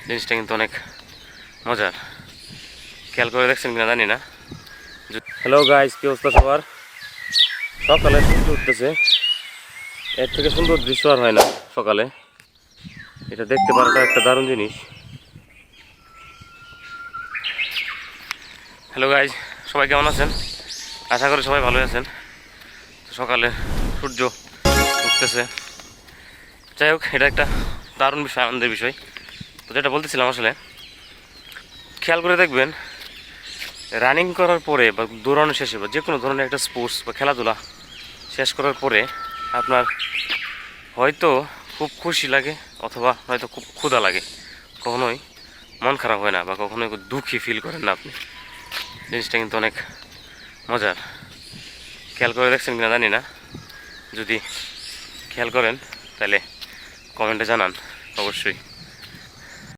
জিনিসটা কিন্তু অনেক মজার। খেয়াল করে দেখছেন কিনা জানি না। হ্যালো গাইস, কি অবস্থা সবার? সকালে সূর্য উঠতেছে, এর থেকে সুন্দর দৃশ্য আর হয় না সকালে। এটা দেখতে পারাটা একটা দারুণ জিনিস। হ্যালো গাইস, সবাই কেমন আছেন? আশা করি সবাই ভালো আছেন। সকালে সূর্য উঠতেছে, যাই হোক, এটা একটা দারুণ বিষয়, আনন্দের বিষয়। তো যেটা বলতেছিলাম, আসলে খেয়াল করে দেখবেন, রানিং করার পরে বা দৌড়ানো শেষে বা যে কোনো ধরনের একটা স্পোর্টস বা খেলাধুলা শেষ করার পরে আপনার হয়তো খুব খুশি লাগে অথবা হয়তো খুব ক্ষুধা লাগে, কখনোই মন খারাপ হয় না বা কখনোই দুঃখী ফিল করেন না আপনি। জিনিসটা কিন্তু অনেক মজার। খেয়াল করে দেখছেন কিনা জানি না। যদি খেয়াল করেন তাহলে কমেন্টে জানান অবশ্যই।